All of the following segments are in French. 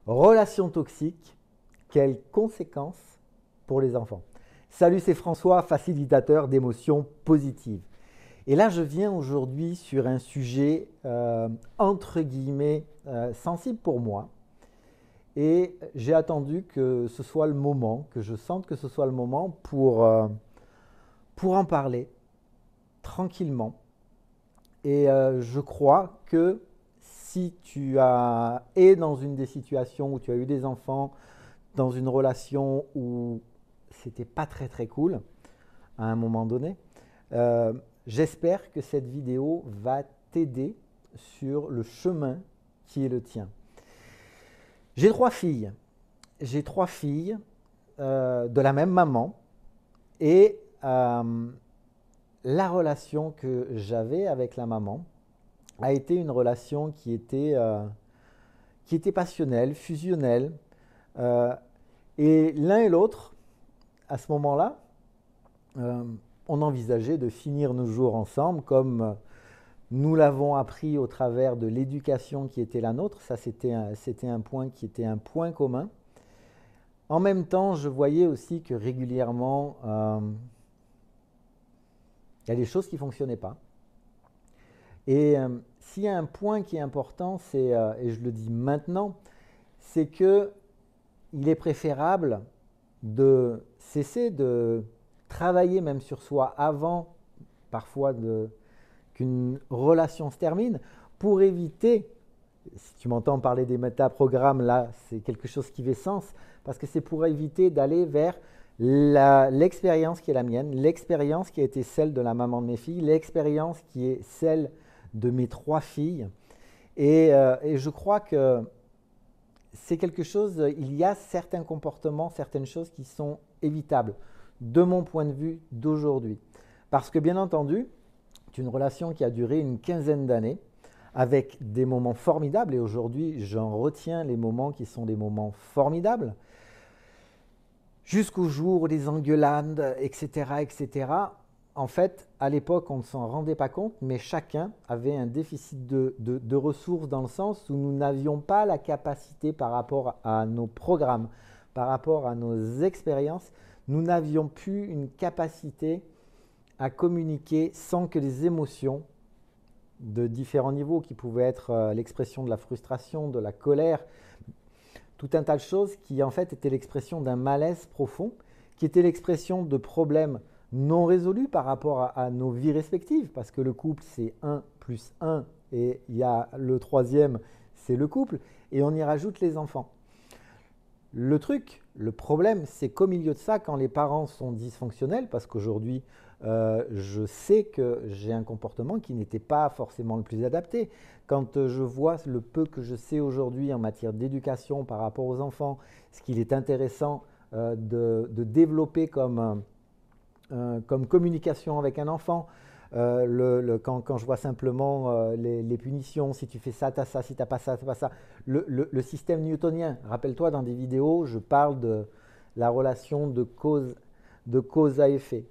Relation toxique, quelles conséquences pour les enfants? Salut, c'est François, facilitateur d'émotions positives. Et là, je viens aujourd'hui sur un sujet entre guillemets sensible pour moi. Et j'ai attendu que ce soit le moment, que je sente que ce soit le moment pour en parler tranquillement. Et je crois que si es dans une des situations où tu as eu des enfants, dans une relation où c'était pas très très cool à un moment donné, euh, j'espère que cette vidéo va t'aider sur le chemin qui est le tien. J'ai trois filles. J'ai trois filles de la même maman et la relation que j'avais avec la maman a été une relation qui était passionnelle, fusionnelle. euh, et l'un et l'autre, à ce moment-là, euh, on envisageait de finir nos jours ensemble comme nous l'avons appris au travers de l'éducation qui était la nôtre. Ça, c'était un point qui était un point commun. En même temps, je voyais aussi que régulièrement, il y a des choses qui ne fonctionnaient pas. Et s'il y a un point qui est important, et je le dis maintenant, c'est que il est préférable de cesser de travailler même sur soi avant parfois qu'une relation se termine pour éviter, si tu m'entends parler des métaprogrammes là, c'est quelque chose qui fait sens, parce que c'est pour éviter d'aller vers l'expérience qui est la mienne, l'expérience qui a été celle de la maman de mes filles, l'expérience qui est celle de mes trois filles. Et je crois que c'est quelque chose, il y a certains comportements, certaines choses qui sont évitables, de mon point de vue d'aujourd'hui. Parce que bien entendu, c'est une relation qui a duré une quinzaine d'années, avec des moments formidables, et aujourd'hui j'en retiens les moments qui sont des moments formidables, jusqu'au jour où les engueulades, etc., etc. En fait, à l'époque, on ne s'en rendait pas compte, mais chacun avait un déficit de ressources dans le sens où nous n'avions pas la capacité par rapport à nos programmes, par rapport à nos expériences, nous n'avions plus une capacité à communiquer sans que les émotions de différents niveaux, qui pouvaient être l'expression de la frustration, de la colère, tout un tas de choses qui en fait étaient l'expression d'un malaise profond, qui était l'expression de problèmes non résolus par rapport à nos vies respectives, parce que le couple c'est un plus un et il y a le troisième, c'est le couple, et on y rajoute les enfants. Le truc, le problème, c'est qu'au milieu de ça, quand les parents sont dysfonctionnels, parce qu'aujourd'hui, je sais que j'ai un comportement qui n'était pas forcément le plus adapté. Quand je vois le peu que je sais aujourd'hui en matière d'éducation par rapport aux enfants, ce qu'il est intéressant de développer comme communication avec un enfant, quand je vois simplement les punitions, si tu fais ça, tu as ça, si tu n'as pas ça, tu n'as pas ça. Le système newtonien, rappelle-toi, dans des vidéos, je parle de la relation de cause à effet.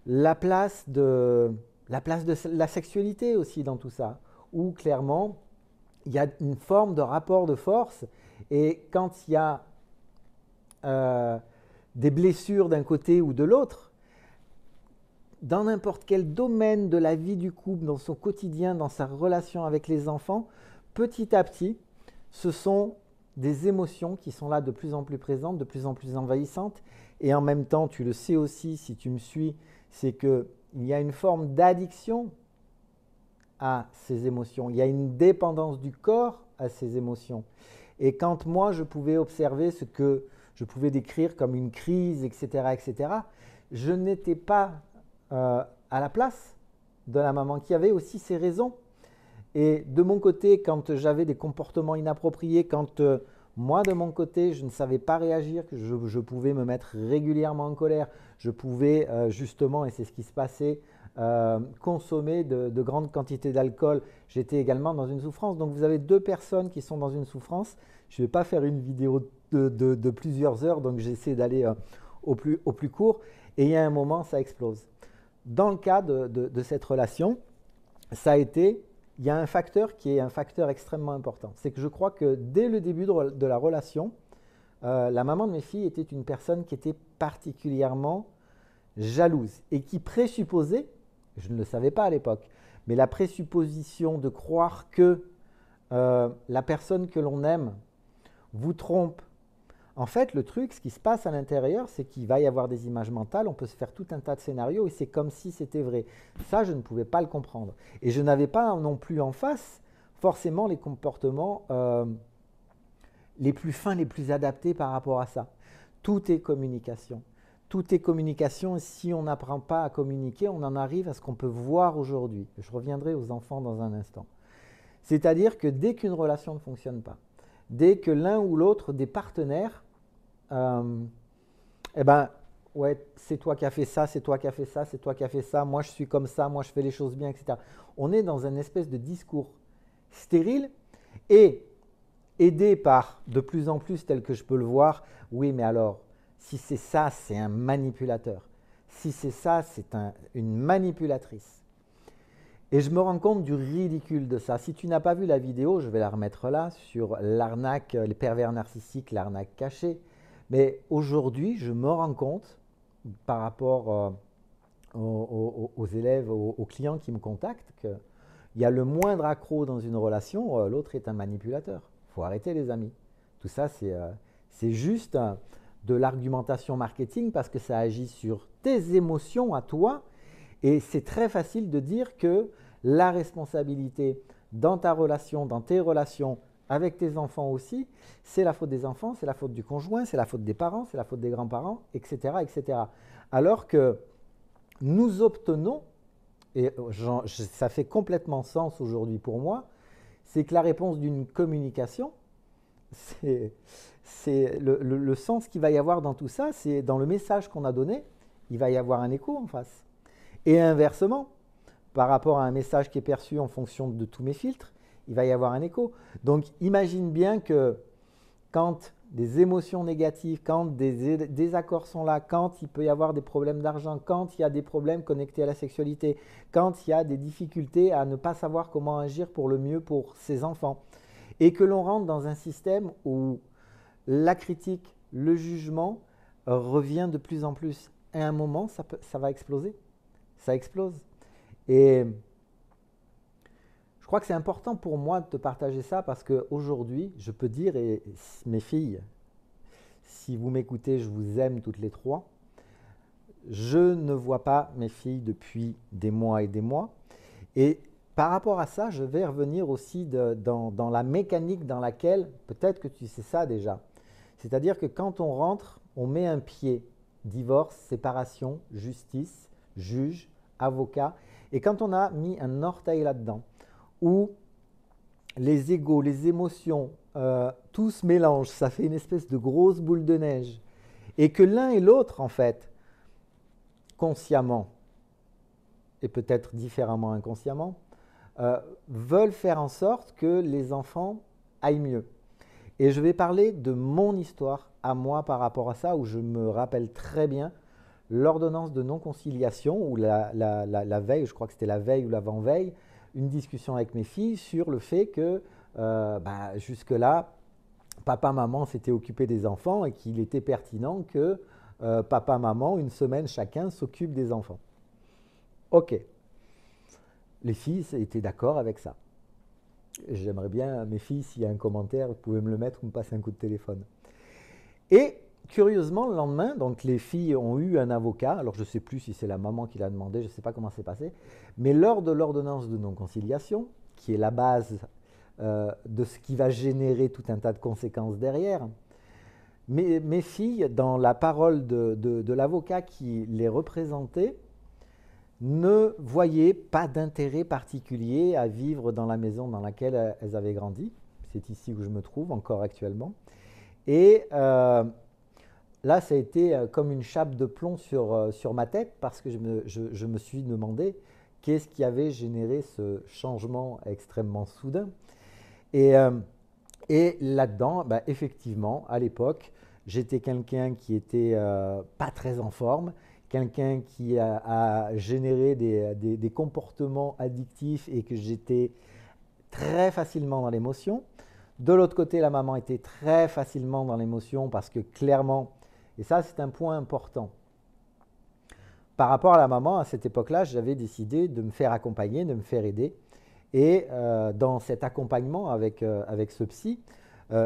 La place de la sexualité aussi dans tout ça, où clairement, il y a une forme de rapport de force, et quand il y a euh, des blessures d'un côté ou de l'autre, dans n'importe quel domaine de la vie du couple, dans son quotidien, dans sa relation avec les enfants, petit à petit, ce sont des émotions qui sont là de plus en plus présentes, de plus en plus envahissantes. Et en même temps, tu le sais aussi si tu me suis, c'est qu'il y a une forme d'addiction à ces émotions. Il y a une dépendance du corps à ces émotions. Et quand moi, je pouvais observer ce que je pouvais décrire comme une crise, etc., etc., je n'étais pas à la place de la maman qui avait aussi ses raisons. Et de mon côté, quand j'avais des comportements inappropriés, quand moi de mon côté, je ne savais pas réagir, que je pouvais me mettre régulièrement en colère, je pouvais justement, et c'est ce qui se passait, consommer de grandes quantités d'alcool, j'étais également dans une souffrance. Donc vous avez deux personnes qui sont dans une souffrance. Je ne vais pas faire une vidéo de plusieurs heures, donc j'essaie d'aller au plus court. Et il y a un moment, ça explose. Dans le cas de cette relation, ça a été il y a un facteur qui est un facteur extrêmement important. C'est que je crois que dès le début de la relation, la maman de mes filles était une personne qui était particulièrement jalouse et qui présupposait, je ne le savais pas à l'époque, mais la présupposition de croire que la personne que l'on aime vous trompe. En fait, le truc, ce qui se passe à l'intérieur, c'est qu'il va y avoir des images mentales, on peut se faire tout un tas de scénarios et c'est comme si c'était vrai. Ça, je ne pouvais pas le comprendre. Et je n'avais pas non plus en face forcément les comportements les plus fins, les plus adaptés par rapport à ça. Tout est communication. Tout est communication et si on n'apprend pas à communiquer, on en arrive à ce qu'on peut voir aujourd'hui. Je reviendrai aux enfants dans un instant. C'est-à-dire que dès qu'une relation ne fonctionne pas, dès que l'un ou l'autre des partenaires, eh ben, ouais, c'est toi qui as fait ça, c'est toi qui as fait ça, c'est toi qui as fait ça, moi je suis comme ça, moi je fais les choses bien, etc. On est dans une espèce de discours stérile et aidé par de plus en plus, tel que je peux le voir, oui, mais alors, si c'est ça, c'est un manipulateur. Si c'est ça, c'est une manipulatrice. Et je me rends compte du ridicule de ça. Si tu n'as pas vu la vidéo, je vais la remettre là, sur l'arnaque, les pervers narcissiques, l'arnaque cachée. Mais aujourd'hui, je me rends compte, par rapport aux élèves, aux clients qui me contactent, qu'il y a le moindre accroc dans une relation, l'autre est un manipulateur. Il faut arrêter les amis. Tout ça, c'est juste de l'argumentation marketing parce que ça agit sur tes émotions à toi. Et c'est très facile de dire que la responsabilité dans ta relation, dans tes relations avec tes enfants aussi, c'est la faute des enfants, c'est la faute du conjoint, c'est la faute des parents, c'est la faute des grands-parents, etc., etc. Alors que nous obtenons, et ça fait complètement sens aujourd'hui pour moi, c'est que la réponse d'une communication, c'est le sens qu'il va y avoir dans tout ça, c'est dans le message qu'on a donné, il va y avoir un écho en face. Et inversement, par rapport à un message qui est perçu en fonction de tous mes filtres, il va y avoir un écho. Donc imagine bien que quand des émotions négatives, quand des désaccords sont là, quand il peut y avoir des problèmes d'argent, quand il y a des problèmes connectés à la sexualité, quand il y a des difficultés à ne pas savoir comment agir pour le mieux pour ses enfants, et que l'on rentre dans un système où la critique, le jugement revient de plus en plus. À un moment, ça va exploser. Ça explose. Et je crois que c'est important pour moi de te partager ça parce qu'aujourd'hui, je peux dire, et mes filles, si vous m'écoutez, je vous aime toutes les trois. Je ne vois pas mes filles depuis des mois et des mois. Et par rapport à ça, je vais revenir aussi dans la mécanique dans laquelle, peut-être que tu sais ça déjà, c'est-à-dire que quand on rentre, on met un pied, divorce, séparation, justice, juge, avocat, et quand on a mis un orteil là-dedans, où les égos, les émotions, tout se mélange, ça fait une espèce de grosse boule de neige, et que l'un et l'autre, en fait, consciemment, et peut-être différemment inconsciemment, veulent faire en sorte que les enfants aillent mieux. Et je vais parler de mon histoire à moi par rapport à ça, où je me rappelle très bien l'ordonnance de non-conciliation, ou la veille, je crois que c'était la veille ou l'avant-veille, une discussion avec mes filles sur le fait que jusque-là, papa-maman s'étaient occupés des enfants et qu'il était pertinent que papa-maman, une semaine chacun, s'occupe des enfants. Ok. Les filles étaient d'accord avec ça. J'aimerais bien, mes filles, s'il y a un commentaire, vous pouvez me le mettre ou me passer un coup de téléphone. Et curieusement, le lendemain, donc les filles ont eu un avocat. Alors je ne sais plus si c'est la maman qui l'a demandé, je ne sais pas comment c'est passé. Mais lors de l'ordonnance de non-conciliation, qui est la base de ce qui va générer tout un tas de conséquences derrière, mes filles, dans la parole de l'avocat qui les représentait, ne voyaient pas d'intérêt particulier à vivre dans la maison dans laquelle elles avaient grandi. C'est ici où je me trouve encore actuellement. Et là, ça a été comme une chape de plomb sur ma tête parce que je me suis demandé qu'est-ce qui avait généré ce changement extrêmement soudain. Et là-dedans, effectivement, à l'époque, j'étais quelqu'un qui était pas très en forme, quelqu'un qui a généré des comportements addictifs et que j'étais très facilement dans l'émotion. De l'autre côté, la maman était très facilement dans l'émotion parce que clairement, et ça c'est un point important, par rapport à la maman, à cette époque-là, j'avais décidé de me faire accompagner, de me faire aider. Et dans cet accompagnement avec ce psy,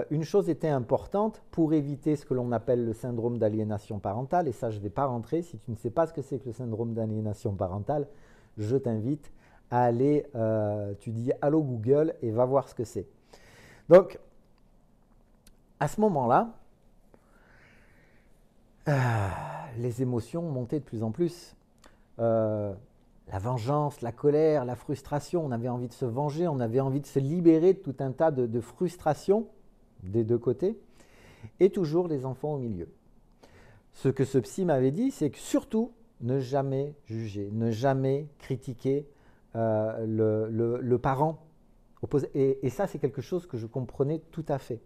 une chose était importante pour éviter ce que l'on appelle le syndrome d'aliénation parentale. Et ça, je ne vais pas rentrer. Si tu ne sais pas ce que c'est que le syndrome d'aliénation parentale, je t'invite à aller, tu dis allô Google et va voir ce que c'est. Donc, à ce moment-là, les émotions montaient de plus en plus. La vengeance, la colère, la frustration, on avait envie de se venger, on avait envie de se libérer de tout un tas de frustrations des deux côtés, et toujours les enfants au milieu. Ce que ce psy m'avait dit, c'est que surtout, ne jamais juger, ne jamais critiquer le parent opposé. Et ça, c'est quelque chose que je comprenais tout à fait.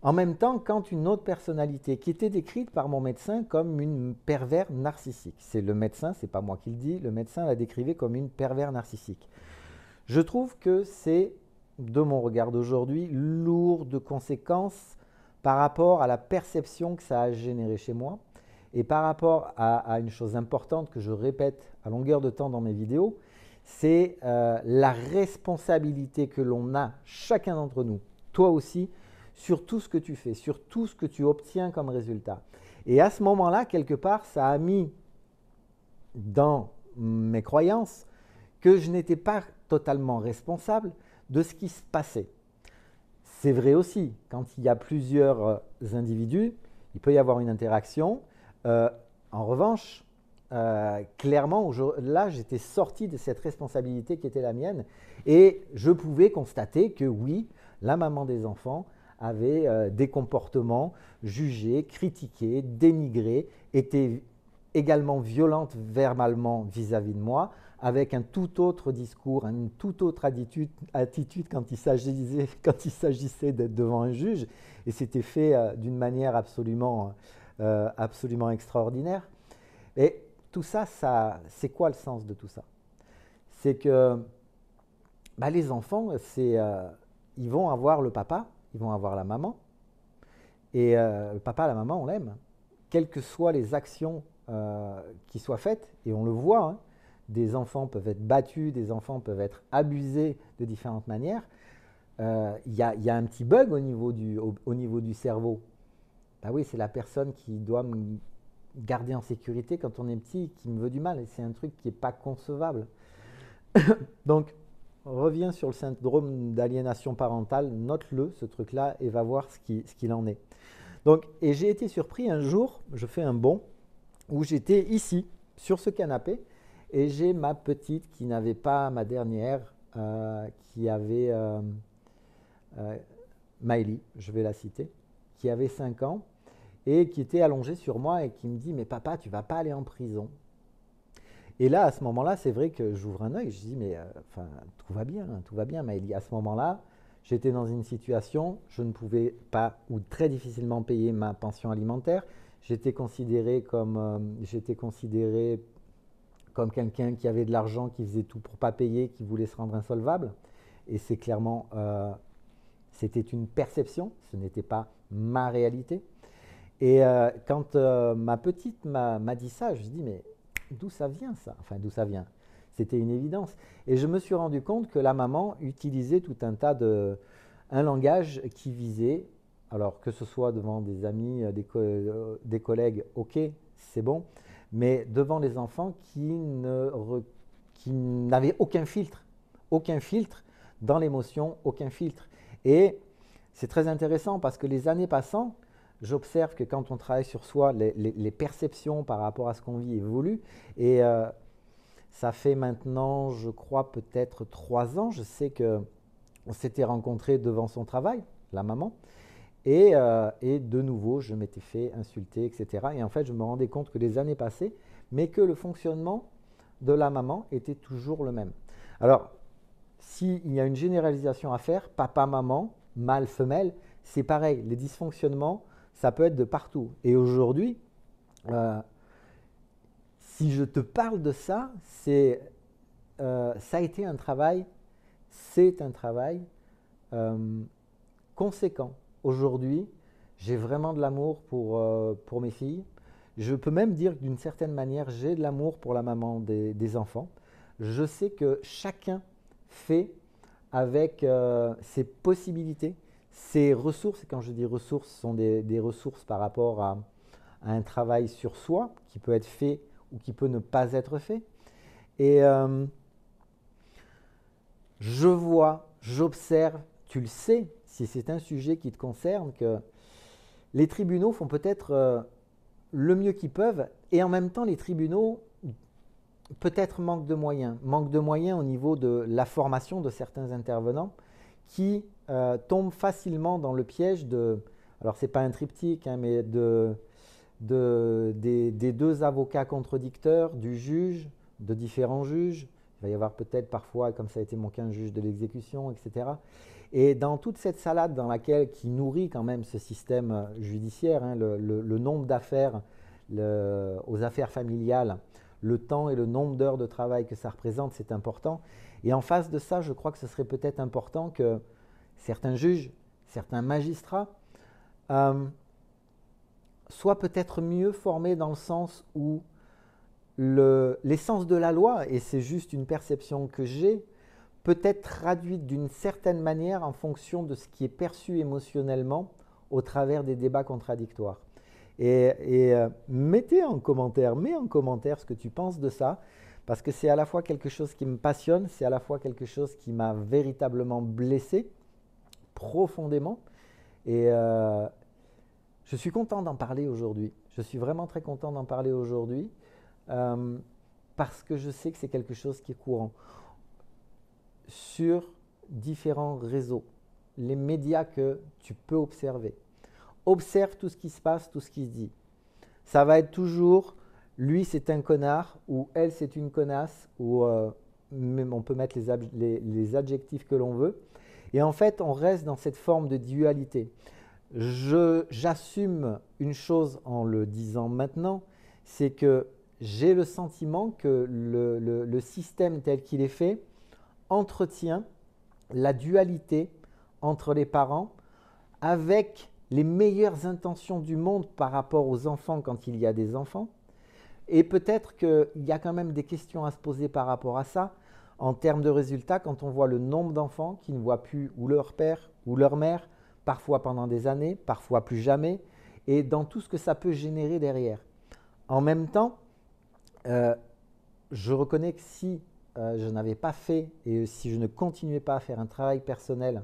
En même temps, quand une autre personnalité qui était décrite par mon médecin comme une pervers narcissique, c'est le médecin, c'est pas moi qui le dis, le médecin la décrivait comme une pervers narcissique. Je trouve que c'est, de mon regard d'aujourd'hui, lourd de conséquences par rapport à la perception que ça a généré chez moi et par rapport à une chose importante que je répète à longueur de temps dans mes vidéos, c'est la responsabilité que l'on a, chacun d'entre nous, toi aussi, sur tout ce que tu fais, sur tout ce que tu obtiens comme résultat. Et à ce moment-là, quelque part, ça a mis dans mes croyances que je n'étais pas totalement responsable de ce qui se passait. C'est vrai aussi, quand il y a plusieurs individus, il peut y avoir une interaction. En revanche, clairement, là, j'étais sorti de cette responsabilité qui était la mienne et je pouvais constater que oui, la maman des enfants avait des comportements jugés, critiqués, dénigrés, était également violente verbalement vis-à-vis de moi, avec un tout autre discours, une toute autre attitude quand il s'agissait d'être devant un juge, et c'était fait d'une manière absolument extraordinaire. Et tout ça, c'est quoi le sens de tout ça? C'est que les enfants, ils vont avoir le papa, ils vont avoir la maman, et le papa, la maman, on l'aime, quelles que soient les actions qui soient faites, et on le voit, hein, des enfants peuvent être battus, des enfants peuvent être abusés de différentes manières. Il y a un petit bug au niveau du cerveau. Ben oui, c'est la personne qui doit me garder en sécurité quand on est petit, qui me veut du mal, et c'est un truc qui n'est pas concevable. Donc, reviens sur le syndrome d'aliénation parentale, note-le, ce truc-là, et va voir ce qu'il en est. Donc, et j'ai été surpris un jour, je fais un bond, où j'étais ici, sur ce canapé, et j'ai ma petite qui n'avait pas ma dernière, qui avait Maëlie, je vais la citer, qui avait 5 ans, et qui était allongée sur moi et qui me dit « Mais papa, tu ne vas pas aller en prison ?» Et là, à ce moment-là, c'est vrai que j'ouvre un œil, je dis « Mais tout va bien, Maëlie. » À ce moment-là, j'étais dans une situation, je ne pouvais pas ou très difficilement payer ma pension alimentaire. J'étais considéré comme quelqu'un qui avait de l'argent, qui faisait tout pour ne pas payer, qui voulait se rendre insolvable. Et c'est clairement, c'était une perception, ce n'était pas ma réalité. Et quand ma petite m'a dit ça, je me suis dit, mais d'où ça vient ça? Enfin, d'où ça vient? C'était une évidence. Et je me suis rendu compte que la maman utilisait tout un tas un langage qui visait, alors que ce soit devant des amis, des collègues, ok, c'est bon, mais devant les enfants qui n'avaient aucun filtre dans l'émotion, aucun filtre. Et c'est très intéressant parce que les années passant, j'observe que quand on travaille sur soi, les perceptions par rapport à ce qu'on vit évoluent. Et ça fait maintenant, je crois, peut-être 3 ans. Je sais qu'on s'était rencontrés devant son travail, la maman. Et de nouveau, je m'étais fait insulter, etc. Et en fait, je me rendais compte que les années passaient, mais que le fonctionnement de la maman était toujours le même. Alors, s'il y a une généralisation à faire, papa, maman, mâle, femelle, c'est pareil. Les dysfonctionnements, ça peut être de partout. Et aujourd'hui, si je te parle de ça, ça a été un travail c'est un travail conséquent. Aujourd'hui, j'ai vraiment de l'amour pour mes filles. Je peux même dire que d'une certaine manière, j'ai de l'amour pour la maman des enfants. Je sais que chacun fait avec ses possibilités, ses ressources. Et quand je dis ressources, ce sont des ressources par rapport à un travail sur soi qui peut être fait ou qui peut ne pas être fait. Et je vois, j'observe, tu le sais, si c'est un sujet qui te concerne, que les tribunaux font peut-être le mieux qu'ils peuvent, et en même temps les tribunaux peut-être manquent de moyens au niveau de la formation de certains intervenants qui tombent facilement dans le piège de, alors c'est pas un triptyque, hein, mais des deux avocats contradicteurs, du juge, de différents juges. Il va y avoir peut-être parfois, comme ça a été mon cas, un juge de l'exécution, etc. Et dans toute cette salade dans laquelle, qui nourrit quand même ce système judiciaire, hein, le nombre d'affaires aux affaires familiales, le temps et le nombre d'heures de travail que ça représente, c'est important. Et en face de ça, je crois que ce serait peut-être important que certains juges, certains magistrats soient peut-être mieux formés dans le sens où l'essence de la loi, et c'est juste une perception que j'ai, peut être traduite d'une certaine manière en fonction de ce qui est perçu émotionnellement au travers des débats contradictoires. Et mets en commentaire ce que tu penses de ça, parce que c'est à la fois quelque chose qui me passionne, c'est à la fois quelque chose qui m'a véritablement blessé profondément. Et je suis content d'en parler aujourd'hui. Je suis vraiment très content d'en parler aujourd'hui parce que je sais que c'est quelque chose qui est courant. Sur différents réseaux, les médias que tu peux observer. Observe tout ce qui se passe, tout ce qui se dit. Ça va être toujours lui c'est un connard ou elle c'est une connasse ou même on peut mettre les adjectifs que l'on veut. Et en fait, on reste dans cette forme de dualité. J'assume une chose en le disant maintenant, c'est que j'ai le sentiment que le système tel qu'il est fait entretient la dualité entre les parents avec les meilleures intentions du monde par rapport aux enfants quand il y a des enfants. Et peut-être qu'il y a quand même des questions à se poser par rapport à ça, en termes de résultats, quand on voit le nombre d'enfants qui ne voient plus ou leur père ou leur mère, parfois pendant des années, parfois plus jamais, et dans tout ce que ça peut générer derrière. En même temps, je reconnais que si je n'avais pas fait et si je ne continuais pas à faire un travail personnel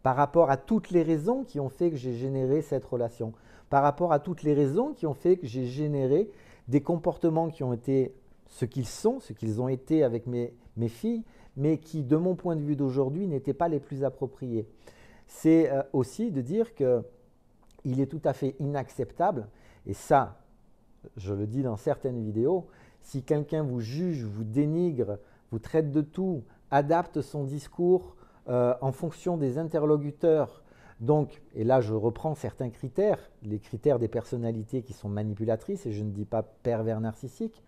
par rapport à toutes les raisons qui ont fait que j'ai généré cette relation, par rapport à toutes les raisons qui ont fait que j'ai généré des comportements qui ont été ce qu'ils ont été avec mes filles, mais qui, de mon point de vue d'aujourd'hui, n'étaient pas les plus appropriés. C'est aussi de dire qu'il est tout à fait inacceptable, et ça, je le dis dans certaines vidéos, si quelqu'un vous juge, vous dénigre, vous traite de tout, adapte son discours en fonction des interlocuteurs, donc, et là je reprends certains critères, les critères des personnalités qui sont manipulatrices, et je ne dis pas pervers narcissiques,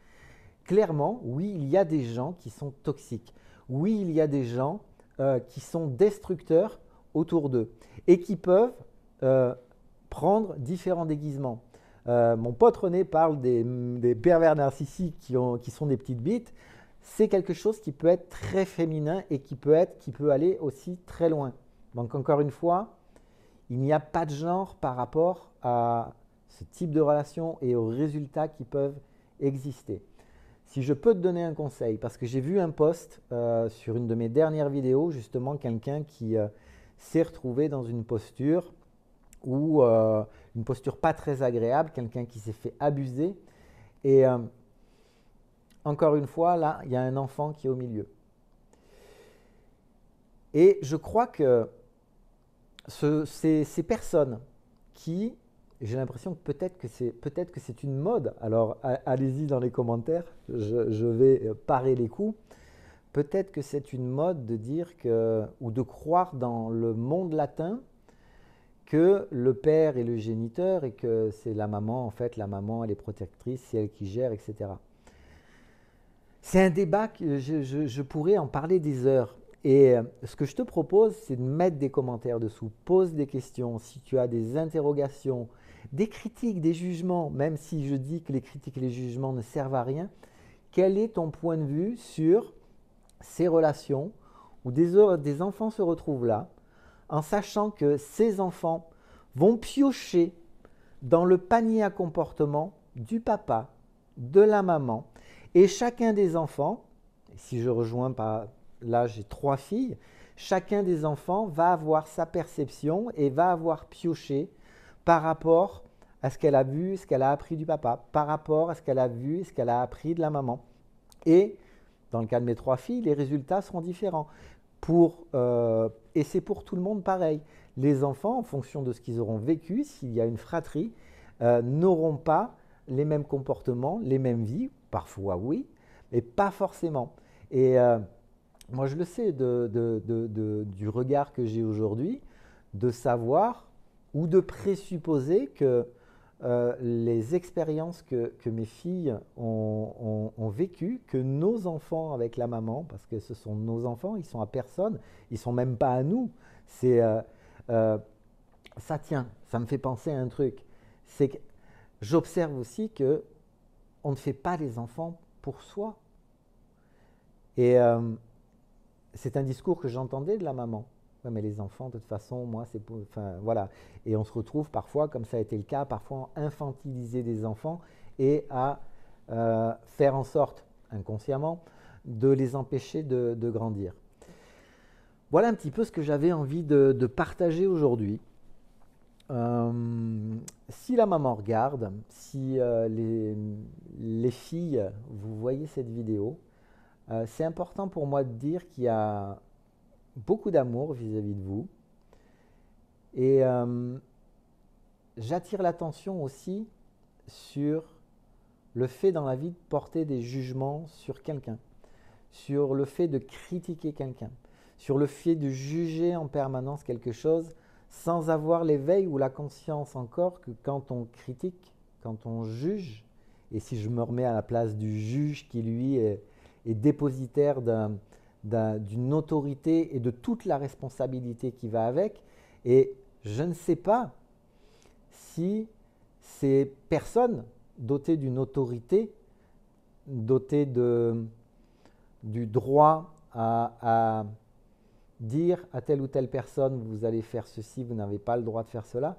clairement, oui, il y a des gens qui sont toxiques, oui, il y a des gens qui sont destructeurs autour d'eux, et qui peuvent prendre différents déguisements. Mon pote René parle des pervers narcissiques qui sont des petites bites. C'est quelque chose qui peut être très féminin et qui peut aller aussi très loin. Donc encore une fois, il n'y a pas de genre par rapport à ce type de relation et aux résultats qui peuvent exister. Si je peux te donner un conseil, parce que j'ai vu un post sur une de mes dernières vidéos, justement quelqu'un qui s'est retrouvé dans une posture ou une posture pas très agréable, quelqu'un qui s'est fait abuser. Et encore une fois, là, il y a un enfant qui est au milieu. Et je crois que ces personnes qui, j'ai l'impression que peut-être que c'est une mode, alors allez-y dans les commentaires, je vais parer les coups, peut-être que c'est une mode de dire que, ou de croire dans le monde latin, que le père est le géniteur et que c'est la maman, en fait, la maman elle est protectrice, c'est elle qui gère, etc. C'est un débat que je pourrais en parler des heures. Et ce que je te propose, c'est de mettre des commentaires dessous, pose des questions, si tu as des interrogations, des critiques, des jugements, même si je dis que les critiques et les jugements ne servent à rien, quel est ton point de vue sur ces relations où des enfants se retrouvent là, en sachant que ces enfants vont piocher dans le panier à comportement du papa, de la maman, et chacun des enfants, si je rejoins pas, là j'ai 3 filles, chacun des enfants va avoir sa perception et va avoir pioché par rapport à ce qu'elle a vu, ce qu'elle a appris du papa, par rapport à ce qu'elle a vu et ce qu'elle a appris de la maman. Et dans le cas de mes 3 filles, les résultats seront différents. Et c'est pour tout le monde pareil. Les enfants, en fonction de ce qu'ils auront vécu, s'il y a une fratrie, n'auront pas les mêmes comportements, les mêmes vies, parfois oui, mais pas forcément. Et moi je le sais du regard que j'ai aujourd'hui, de savoir ou de présupposer que les expériences que mes filles ont vécues, que nos enfants avec la maman, parce que ce sont nos enfants, ils sont à personne, ils ne sont même pas à nous. Ça tient, ça me fait penser à un truc. C'est que j'observe aussi que on ne fait pas les enfants pour soi. Et c'est un discours que j'entendais de la maman. Ouais, mais les enfants, de toute façon, moi, c'est pour. Enfin, voilà. Et on se retrouve parfois, comme ça a été le cas, parfois à infantiliser des enfants et à faire en sorte, inconsciemment, de les empêcher de grandir. Voilà un petit peu ce que j'avais envie de partager aujourd'hui. Si la maman regarde, si les filles, vous voyez cette vidéo, c'est important pour moi de dire qu'il y a beaucoup d'amour vis-à-vis de vous. Et j'attire l'attention aussi sur le fait dans la vie de porter des jugements sur quelqu'un, sur le fait de critiquer quelqu'un, sur le fait de juger en permanence quelque chose sans avoir l'éveil ou la conscience encore que quand on critique, quand on juge, et si je me remets à la place du juge qui lui est dépositaire d'une autorité et de toute la responsabilité qui va avec, et je ne sais pas si ces personnes dotées d'une autorité, dotées du droit à dire à telle ou telle personne vous allez faire ceci, vous n'avez pas le droit de faire cela,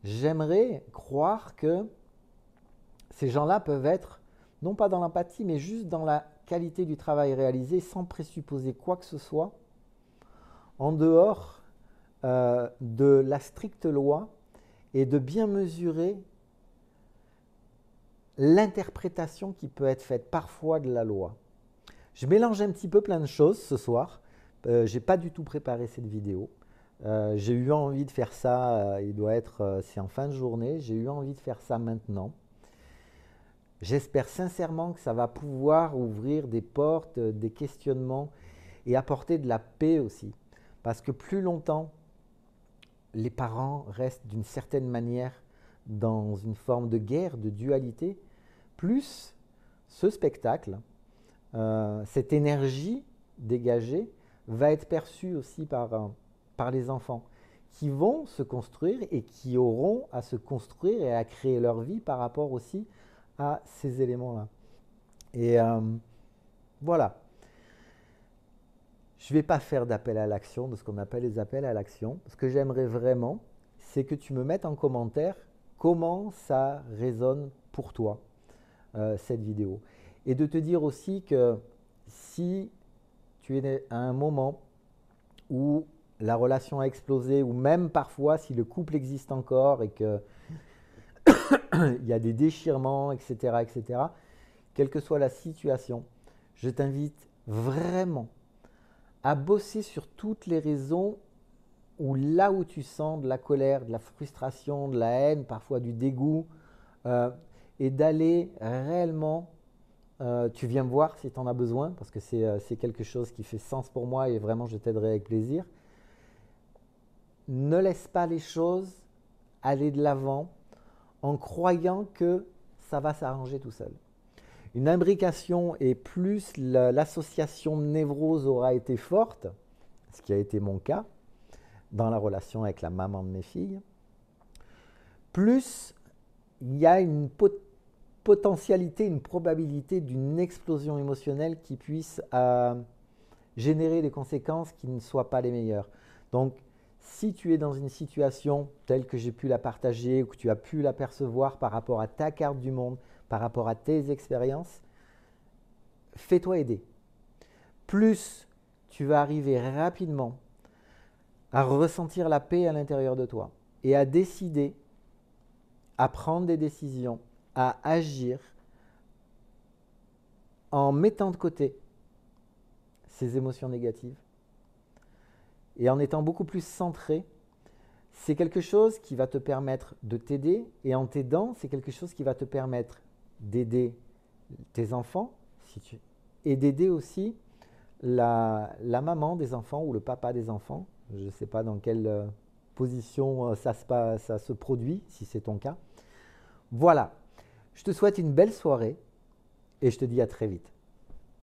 j'aimerais croire que ces gens-là peuvent être, non pas dans l'empathie, mais juste dans la qualité du travail réalisé, sans présupposer quoi que ce soit, en dehors de la stricte loi, et de bien mesurer l'interprétation qui peut être faite parfois de la loi. Je mélange un petit peu plein de choses ce soir. Je n'ai pas du tout préparé cette vidéo. J'ai eu envie de faire ça, c'est en fin de journée, j'ai eu envie de faire ça maintenant. J'espère sincèrement que ça va pouvoir ouvrir des portes, des questionnements et apporter de la paix aussi. Parce que plus longtemps, les parents restent d'une certaine manière dans une forme de guerre, de dualité, plus ce spectacle, cette énergie dégagée va être perçue aussi par les enfants qui vont se construire et qui auront à se construire et à créer leur vie par rapport aussi à ces éléments-là. Et voilà. Je ne vais pas faire d'appel à l'action, de ce qu'on appelle les appels à l'action. Ce que j'aimerais vraiment, c'est que tu me mettes en commentaire comment ça résonne pour toi, cette vidéo. Et de te dire aussi que si tu es à un moment où la relation a explosé, ou même parfois si le couple existe encore et qu'il y a des déchirements, etc., etc., quelle que soit la situation, je t'invite vraiment à bosser sur toutes les raisons où là où tu sens de la colère, de la frustration, de la haine, parfois du dégoût, et d'aller réellement, tu viens me voir si tu en as besoin, parce que c'est quelque chose qui fait sens pour moi et vraiment je t'aiderai avec plaisir. Ne laisse pas les choses aller de l'avant en croyant que ça va s'arranger tout seul. Une imbrication et plus l'association de névrose aura été forte, ce qui a été mon cas dans la relation avec la maman de mes filles, plus il y a une potentialité, une probabilité d'une explosion émotionnelle qui puisse générer des conséquences qui ne soient pas les meilleures. Donc, si tu es dans une situation telle que j'ai pu la partager ou que tu as pu l'apercevoir par rapport à ta carte du monde, par rapport à tes expériences, fais-toi aider. Plus tu vas arriver rapidement à ressentir la paix à l'intérieur de toi et à décider, à prendre des décisions, à agir en mettant de côté ces émotions négatives et en étant beaucoup plus centré, c'est quelque chose qui va te permettre de t'aider et en t'aidant, c'est quelque chose qui va te permettre d'aider tes enfants et d'aider aussi la maman des enfants ou le papa des enfants. Je ne sais pas dans quelle position ça se produit, si c'est ton cas. Voilà, je te souhaite une belle soirée et je te dis à très vite.